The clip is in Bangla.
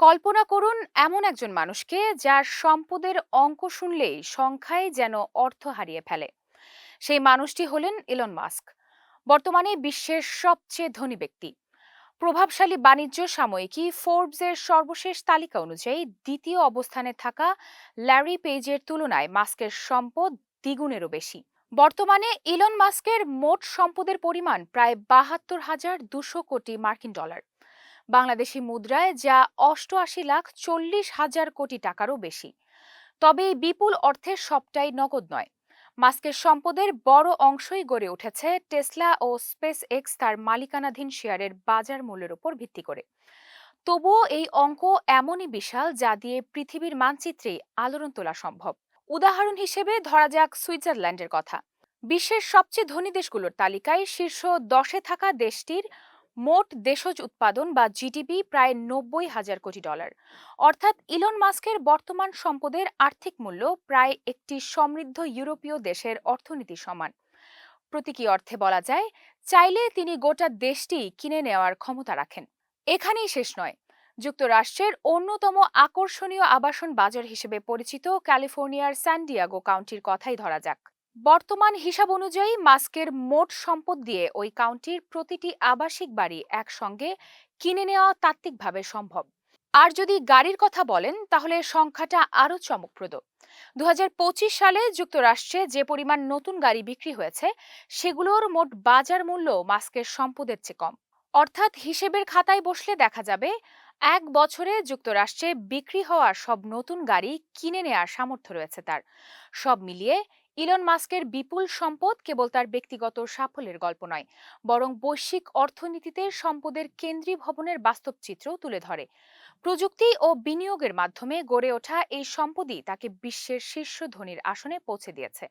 কল্পনা করুন এমন একজন মানুষকে যার সম্পদের অঙ্ক শুনলেই সংখ্যায় যেন অর্থ হারিয়ে ফেলে। সেই মানুষটি হলেন ইলন মাস্ক। বর্তমানে বিশ্বের সবচেয়ে ধনী ব্যক্তি। প্রভাবশালী বাণিজ্য সাময়িকী ফোর্বসের সর্বশেষ তালিকা অনুযায়ী দ্বিতীয় অবস্থানে থাকা ল্যারি পেজের তুলনায় মাস্কের সম্পদ দ্বিগুণেরও বেশি। বর্তমানে ইলন মাস্কের মোট সম্পদের পরিমাণ প্রায় ৭২,২০০ কোটি মার্কিন ডলার, বাংলাদেশি মুদ্রায় যা ৮৮,৪০,০০০ কোটি টাকারও বেশি। তবে এই বিপুল অর্থের সবটাই নগদ নয়। মাস্কের সম্পদের বড় অংশই গড়ে উঠেছে টেসলা ও স্পেস এক্স তার মালিকানাধীন শেয়ারের বাজার মূল্যের উপর ভিত্তি করে। তবুও এই অঙ্ক এমনই বিশাল যা দিয়ে পৃথিবীর মানচিত্রে আলোড়ন তোলা সম্ভব। উদাহরণ হিসেবে ধরা যাক সুইজারল্যান্ডের কথা। বিশ্বের সবচেয়ে ধনী দেশগুলোর তালিকায় শীর্ষ ১০-এ থাকা দেশটির মোট দেশজ উৎপাদন বা জিডিপি প্রায় ৯০,০০০ কোটি ডলার। অর্থাৎ ইলন মাস্কের বর্তমান সম্পদের আর্থিক মূল্য প্রায় একটি সমৃদ্ধ ইউরোপীয় দেশের অর্থনীতি সমান। প্রতীকী অর্থে বলা যায়, চাইলে তিনি গোটা দেশটি কিনে নেওয়ার ক্ষমতা রাখেন। এখানেই শেষ নয়। যুক্তরাষ্ট্রের অন্যতম আকর্ষণীয় আবাসন বাজার হিসেবে পরিচিত ক্যালিফোর্নিয়ার স্যান ডিয়েগো কাউন্টির কথাই ধরা যাক। বর্তমান হিসাব অনুযায়ী মাস্কের মোট সম্পদ দিয়ে ওই কাউন্টির প্রতিটি আবাসিক বাড়ি একসঙ্গে কিনে নেওয়া তাত্ত্বিকভাবে সম্ভব। আর যদি গাড়ির কথা বলেন তাহলে সংখ্যাটা আরও চমকপ্রদ। ২০২৫ সালে যুক্তরাষ্ট্রে যে পরিমাণ নতুন গাড়ি বিক্রি হয়েছে, সেগুলোর মোট বাজার মূল্য মাস্কের সম্পদের চেয়ে কম। অর্থাৎ হিসেবের খাতায় বসলে দেখা যাবে, এক বছরে যুক্তরাষ্ট্রে বিক্রি হওয়া সব নতুন গাড়ি কিনে নেওয়ার সামর্থ্য রয়েছে তার। সব মিলিয়ে ইলন মাস্কের বিপুল সম্পদ কেবল তার ব্যক্তিগত সাফল্যের গল্প নয়, বরং বৈশ্বিক অর্থনীতিতে সম্পদের কেন্দ্রীভবনের বাস্তব চিত্রও তুলে ধরে। প্রযুক্তি ও বিনিয়োগের মাধ্যমে গড়ে ওঠা এই সম্পদই তাকে বিশ্বের শীর্ষ ধনীর আসনে পৌঁছে দিয়েছে।